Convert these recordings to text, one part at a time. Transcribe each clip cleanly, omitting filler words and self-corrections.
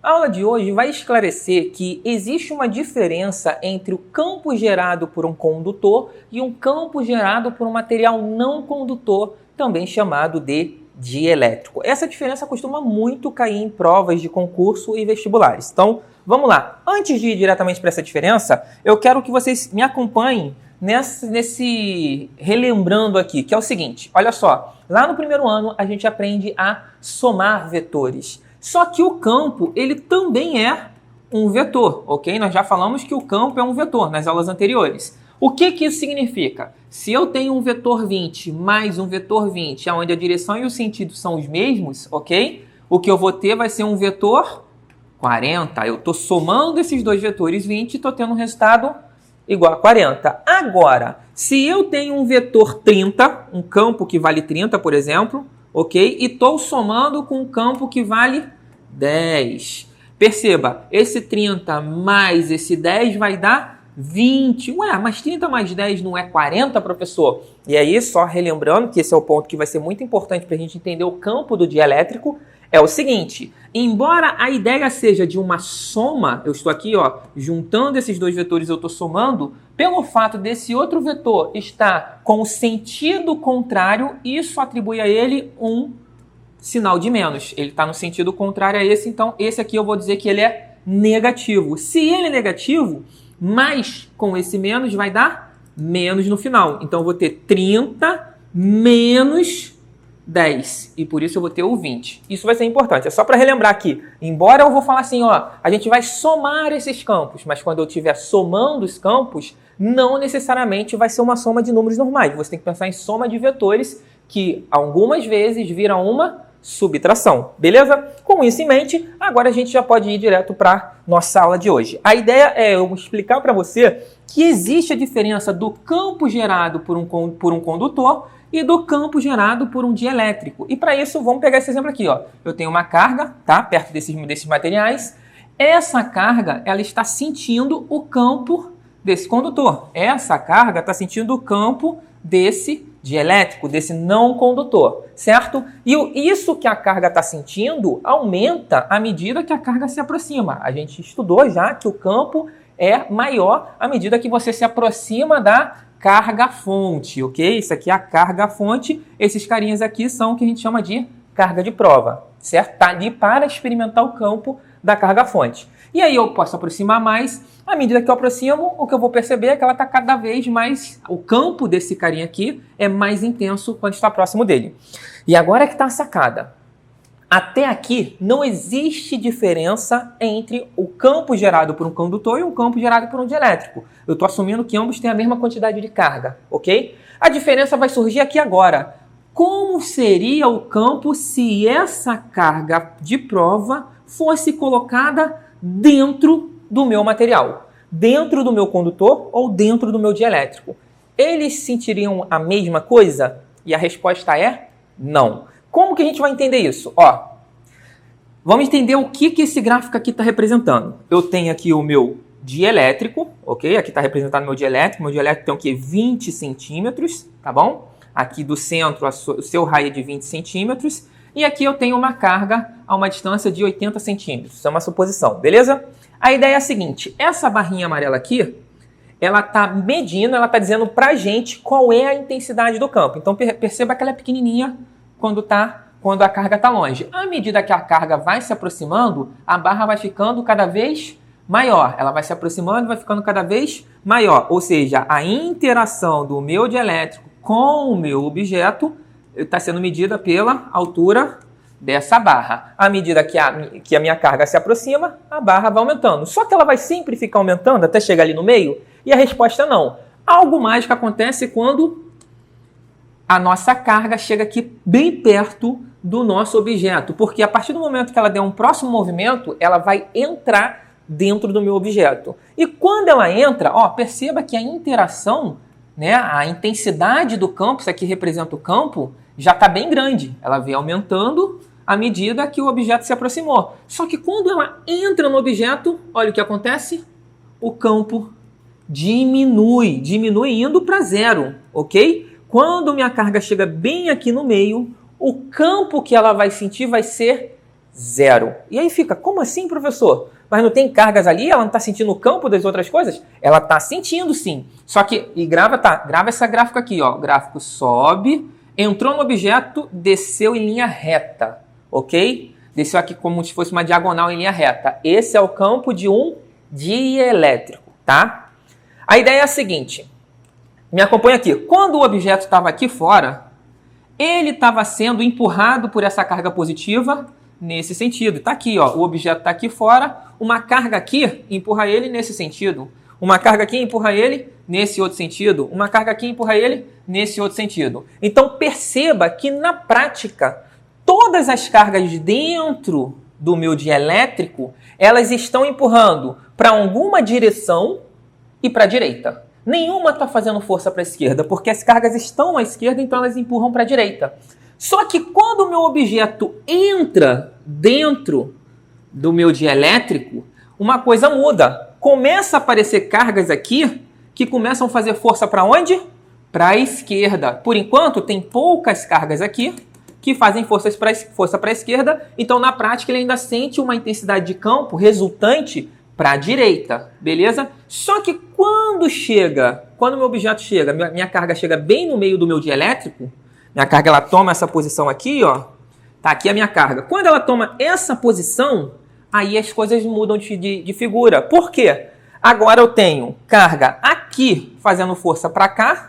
A aula de hoje vai esclarecer que existe uma diferença entre o campo gerado por um condutor e um campo gerado por um material não condutor, também chamado de dielétrico. Essa diferença costuma muito cair em provas de concurso e vestibulares. Então, vamos lá. Antes de ir diretamente para essa diferença, eu quero que vocês me acompanhem nesse relembrando aqui, que é o seguinte. Olha só, lá no primeiro ano a gente aprende a somar vetores. Só que o campo, ele também é um vetor, ok? Nós já falamos que o campo é um vetor nas aulas anteriores. O que isso significa? Se eu tenho um vetor 20 mais um vetor 20, onde a direção e o sentido são os mesmos, ok? O que eu vou ter vai ser um vetor 40. Eu estou somando esses dois vetores 20 e estou tendo um resultado igual a 40. Agora, se eu tenho um vetor 30, um campo que vale 30, por exemplo, ok? E estou somando com um campo que vale 10. Perceba, esse 30 mais esse 10 vai dar 20. Ué, mas 30 mais 10 não é 40, professor? E aí, só relembrando que esse é o ponto que vai ser muito importante para a gente entender o campo do dielétrico, é o seguinte, embora a ideia seja de uma soma, eu estou aqui juntando esses dois vetores, eu estou somando, pelo fato desse outro vetor estar com o sentido contrário, isso atribui a ele um sinal de menos. Ele está no sentido contrário a esse, então esse aqui eu vou dizer que ele é negativo. Se ele é negativo, mais com esse menos vai dar menos no final. Então eu vou ter 30 menos 10, e por isso eu vou ter o 20. Isso vai ser importante, é só para relembrar aqui. Embora eu vou falar assim, a gente vai somar esses campos, mas quando eu estiver somando os campos, não necessariamente vai ser uma soma de números normais. Você tem que pensar em soma de vetores, que algumas vezes viram uma subtração, beleza? Com isso em mente, agora a gente já pode ir direto para nossa aula de hoje. A ideia é eu explicar para você que existe a diferença do campo gerado por um condutor e do campo gerado por um dielétrico. E para isso, vamos pegar esse exemplo aqui. Eu tenho uma carga, tá? Perto desses materiais. Essa carga, ela está sentindo o campo desse condutor. Essa carga está sentindo o campo desse dielétrico, desse não condutor, certo? E isso que a carga está sentindo aumenta à medida que a carga se aproxima. A gente estudou já que o campo é maior à medida que você se aproxima da carga-fonte, ok? Isso aqui é a carga-fonte. Esses carinhas aqui são o que a gente chama de carga de prova, certo? Está ali para experimentar o campo da carga-fonte. E aí eu posso aproximar mais. À medida que eu aproximo, o que eu vou perceber é que ela está cada vez mais... O campo desse carinha aqui é mais intenso quando está próximo dele. E agora que está a sacada. Até aqui não existe diferença entre o campo gerado por um condutor e um campo gerado por um dielétrico. Eu estou assumindo que ambos têm a mesma quantidade de carga, ok? A diferença vai surgir aqui agora. Como seria o campo se essa carga de prova fosse colocada dentro do meu material? Dentro do meu condutor ou dentro do meu dielétrico? Eles sentiriam a mesma coisa? E a resposta é não. Como que a gente vai entender isso? Vamos entender o que esse gráfico aqui está representando. Eu tenho aqui o meu dielétrico, ok? Aqui está representado o meu dielétrico. Meu dielétrico tem o quê? 20 centímetros, tá bom? Aqui do centro, o seu raio é de 20 centímetros. E aqui eu tenho uma carga a uma distância de 80 centímetros. Isso é uma suposição, beleza? A ideia é a seguinte. Essa barrinha amarela aqui, ela está medindo, ela está dizendo para a gente qual é a intensidade do campo. Então perceba que ela é pequenininha quando a carga está longe. À medida que a carga vai se aproximando, a barra vai ficando cada vez maior. Ela vai se aproximando e vai ficando cada vez maior. Ou seja, a interação do meu dielétrico com o meu objeto está sendo medida pela altura dessa barra. À medida que a minha carga se aproxima, a barra vai aumentando. Só que ela vai sempre ficar aumentando até chegar ali no meio? E a resposta é não. Algo mágico acontece quando a nossa carga chega aqui bem perto do nosso objeto, porque a partir do momento que ela der um próximo movimento, ela vai entrar dentro do meu objeto. E quando ela entra, perceba que a interação, né, a intensidade do campo, isso aqui representa o campo, já está bem grande. Ela vem aumentando à medida que o objeto se aproximou. Só que quando ela entra no objeto, olha o que acontece. O campo diminui indo para zero, ok? Quando minha carga chega bem aqui no meio, o campo que ela vai sentir vai ser zero. E aí fica, como assim, professor? Mas não tem cargas ali? Ela não está sentindo o campo das outras coisas? Ela está sentindo, sim. Só que, e grava essa gráfica aqui, ó. O gráfico sobe, entrou no objeto, desceu em linha reta, ok? Desceu aqui como se fosse uma diagonal em linha reta. Esse é o campo de um dielétrico, tá? A ideia é a seguinte, me acompanha aqui. Quando o objeto estava aqui fora, ele estava sendo empurrado por essa carga positiva nesse sentido. Está aqui, ó, o objeto está aqui fora, uma carga aqui empurra ele nesse sentido. Uma carga aqui empurra ele nesse outro sentido. Uma carga aqui empurra ele nesse outro sentido. Então perceba que na prática, todas as cargas dentro do meu dielétrico, elas estão empurrando para alguma direção e para a direita. Nenhuma está fazendo força para a esquerda, porque as cargas estão à esquerda, então elas empurram para a direita. Só que quando o meu objeto entra dentro do meu dielétrico, uma coisa muda. Começa a aparecer cargas aqui que começam a fazer força para onde? Para a esquerda. Por enquanto, tem poucas cargas aqui que fazem força para a esquerda, então na prática ele ainda sente uma intensidade de campo resultante para a direita, beleza? Só que quando o meu objeto chega, minha carga chega bem no meio do meu dielétrico, minha carga ela toma essa posição aqui, ó, tá aqui a minha carga. Quando ela toma essa posição, aí as coisas mudam de figura. Por quê? Agora eu tenho carga aqui fazendo força para cá,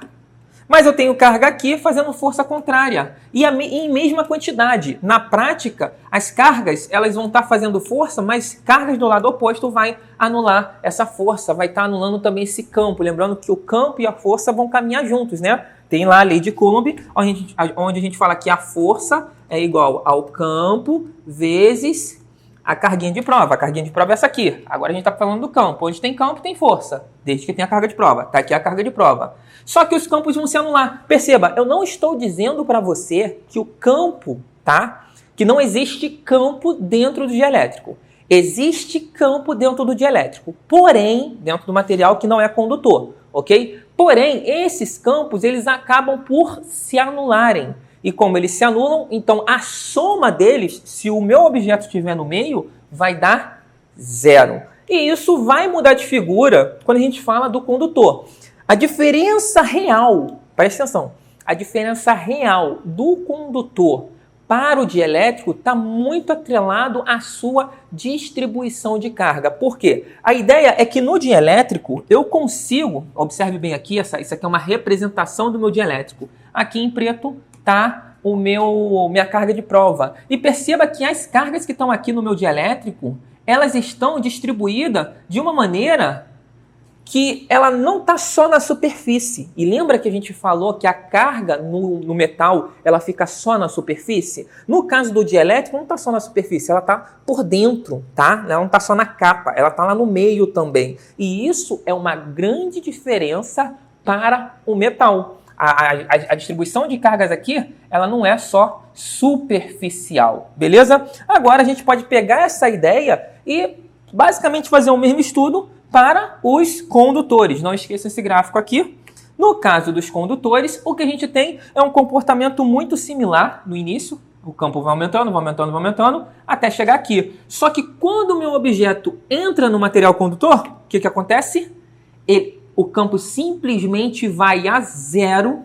mas eu tenho carga aqui fazendo força contrária. E em mesma quantidade. Na prática, as cargas elas vão estar fazendo força, mas cargas do lado oposto vai anular essa força, vai estar anulando também esse campo. Lembrando que o campo e a força vão caminhar juntos, né? Tem lá a lei de Coulomb, onde a gente fala que a força é igual ao campo vezes a carguinha de prova. A carguinha de prova é essa aqui. Agora a gente está falando do campo. Onde tem campo, tem força. Desde que tenha carga de prova. Está aqui a carga de prova. Só que os campos vão se anular. Perceba, eu não estou dizendo para você que o campo, tá? Que não existe campo dentro do dielétrico. Existe campo dentro do dielétrico. Porém, dentro do material que não é condutor, ok? Porém, esses campos, eles acabam por se anularem. E como eles se anulam, então a soma deles, se o meu objeto estiver no meio, vai dar zero. E isso vai mudar de figura quando a gente fala do condutor. A diferença real, presta atenção, a diferença real do condutor para o dielétrico está muito atrelado à sua distribuição de carga. Por quê? A ideia é que no dielétrico eu consigo, observe bem aqui, isso aqui é uma representação do meu dielétrico. Aqui em preto está minha carga de prova. E perceba que as cargas que estão aqui no meu dielétrico, elas estão distribuídas de uma maneira que ela não está só na superfície. E lembra que a gente falou que a carga no metal ela fica só na superfície? No caso do dielétrico, não está só na superfície, ela está por dentro, tá? Ela não está só na capa, ela está lá no meio também. E isso é uma grande diferença para o metal. A distribuição de cargas aqui, ela não é só superficial, beleza? Agora a gente pode pegar essa ideia e basicamente fazer o mesmo estudo para os condutores. Não esqueça esse gráfico aqui. No caso dos condutores, o que a gente tem é um comportamento muito similar no início. O campo vai aumentando, vai aumentando, vai aumentando, até chegar aqui. Só que quando o meu objeto entra no material condutor, o que acontece? O campo simplesmente vai a zero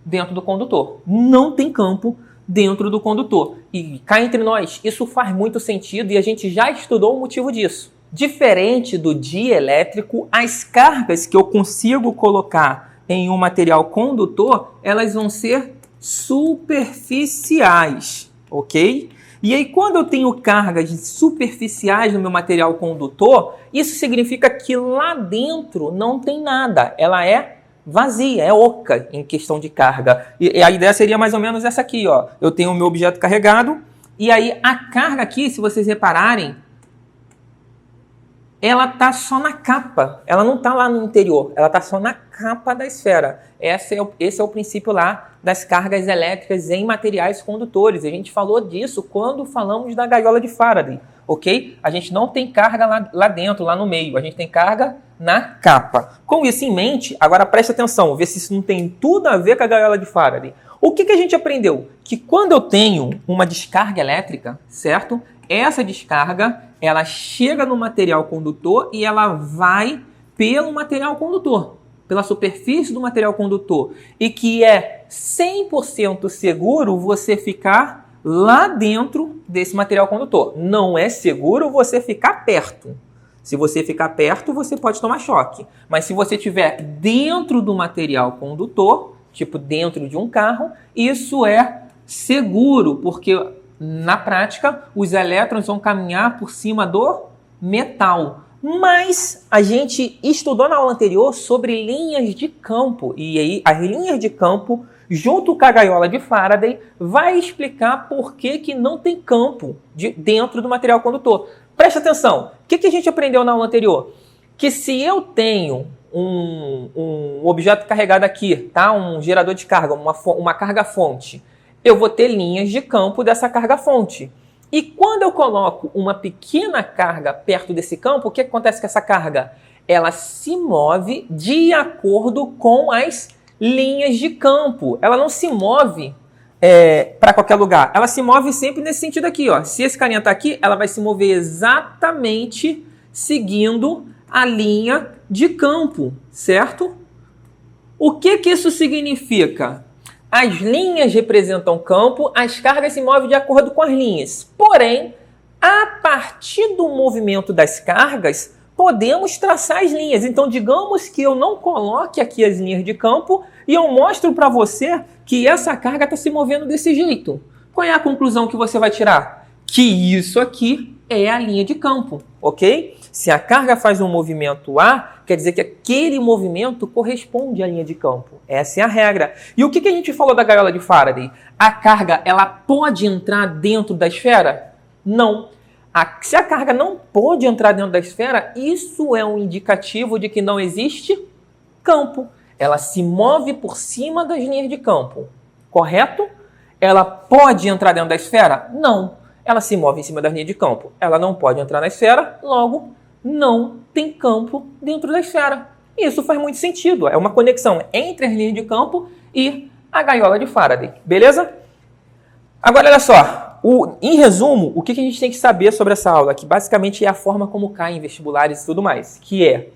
dentro do condutor. Não tem campo dentro do condutor. E cá entre nós, isso faz muito sentido e a gente já estudou o motivo disso. Diferente do dielétrico, as cargas que eu consigo colocar em um material condutor, elas vão ser superficiais, ok? E aí, quando eu tenho cargas superficiais no meu material condutor, isso significa que lá dentro não tem nada. Ela é vazia, é oca em questão de carga. E a ideia seria mais ou menos essa aqui, ó. Eu tenho o meu objeto carregado, e aí a carga aqui, se vocês repararem, ela está só na capa, ela não está lá no interior, ela está só na capa da esfera. Esse é o princípio lá das cargas elétricas em materiais condutores. A gente falou disso quando falamos da gaiola de Faraday, ok? A gente não tem carga lá dentro, lá no meio, a gente tem carga na capa. Com isso em mente, agora presta atenção, vê se isso não tem tudo a ver com a gaiola de Faraday. O que a gente aprendeu? Que quando eu tenho uma descarga elétrica, certo? essa descarga, ela chega no material condutor e ela vai pelo material condutor, pela superfície do material condutor, e que é 100% seguro você ficar lá dentro desse material condutor. Não é seguro você ficar perto. Se você ficar perto, você pode tomar choque. Mas se você estiver dentro do material condutor, tipo dentro de um carro, isso é seguro, porque na prática os elétrons vão caminhar por cima do metal. Mas a gente estudou na aula anterior sobre linhas de campo. E aí as linhas de campo, junto com a gaiola de Faraday, vai explicar por que não tem campo dentro do material condutor. Presta atenção, o que a gente aprendeu na aula anterior? Que se eu tenho um objeto carregado aqui, tá? Um gerador de carga, uma carga fonte, eu vou ter linhas de campo dessa carga fonte. E quando eu coloco uma pequena carga perto desse campo, o que acontece com essa carga? Ela se move de acordo com as linhas de campo. Ela não se move para qualquer lugar. Ela se move sempre nesse sentido aqui, ó. Se esse carinha está aqui, ela vai se mover exatamente seguindo a linha de campo, certo? O que isso significa? As linhas representam campo, as cargas se movem de acordo com as linhas. Porém, a partir do movimento das cargas, podemos traçar as linhas. Então, digamos que eu não coloque aqui as linhas de campo e eu mostro para você que essa carga está se movendo desse jeito. Qual é a conclusão que você vai tirar? Que isso aqui é a linha de campo, ok? Se a carga faz um movimento A, quer dizer que aquele movimento corresponde à linha de campo. Essa é a regra. E o que a gente falou da gaiola de Faraday? A carga, ela pode entrar dentro da esfera? Não. Se a carga não pode entrar dentro da esfera, isso é um indicativo de que não existe campo. Ela se move por cima das linhas de campo, correto? Ela pode entrar dentro da esfera? Não. Ela se move em cima das linhas de campo. Ela não pode entrar na esfera, logo não tem campo dentro da esfera. Isso faz muito sentido. É uma conexão entre as linhas de campo e a gaiola de Faraday. Beleza? Agora, olha só. Em resumo, o que a gente tem que saber sobre essa aula? Que basicamente é a forma como cai em vestibulares e tudo mais. Que é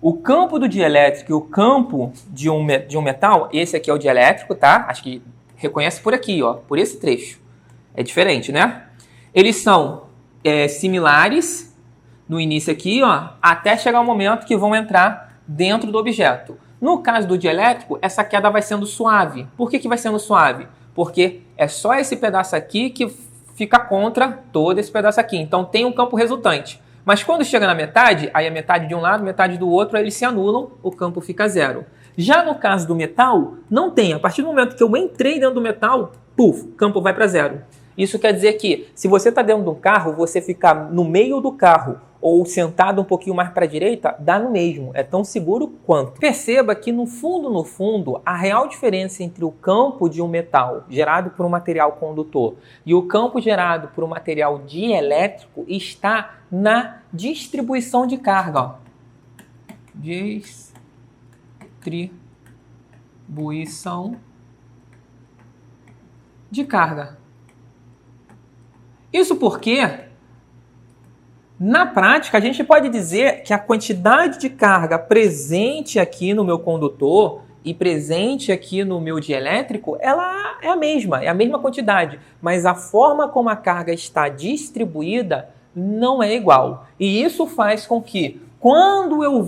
o campo do dielétrico e o campo de um metal. Esse aqui é o dielétrico, tá? Acho que reconhece por aqui, ó, por esse trecho. É diferente, né? Eles são similares no início aqui, ó, até chegar o momento que vão entrar dentro do objeto. No caso do dielétrico, essa queda vai sendo suave. Por que vai sendo suave? Porque é só esse pedaço aqui que fica contra todo esse pedaço aqui. Então tem um campo resultante. Mas quando chega na metade, aí a metade de um lado, metade do outro, aí eles se anulam, o campo fica zero. Já no caso do metal, não tem. A partir do momento que eu entrei dentro do metal, puf, o campo vai para zero. Isso quer dizer que se você está dentro de um carro, você ficar no meio do carro ou sentado um pouquinho mais para a direita, dá no mesmo. É tão seguro quanto. Perceba que no fundo, a real diferença entre o campo de um metal gerado por um material condutor e o campo gerado por um material dielétrico está na distribuição de carga. Ó. Distribuição de carga. Isso porque, na prática, a gente pode dizer que a quantidade de carga presente aqui no meu condutor e presente aqui no meu dielétrico, ela é a mesma quantidade, mas a forma como a carga está distribuída não é igual. E isso faz com que, quando eu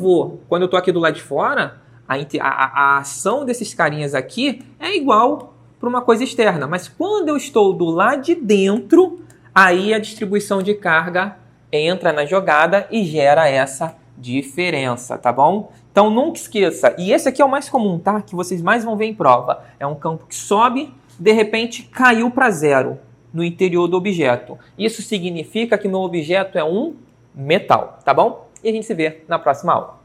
estou aqui do lado de fora, a ação desses carinhas aqui é igual para uma coisa externa, mas quando eu estou do lado de dentro, aí a distribuição de carga entra na jogada e gera essa diferença, tá bom? Então nunca esqueça, e esse aqui é o mais comum, tá? Que vocês mais vão ver em prova. É um campo que sobe, de repente caiu para zero no interior do objeto. Isso significa que meu objeto é um metal, tá bom? E a gente se vê na próxima aula.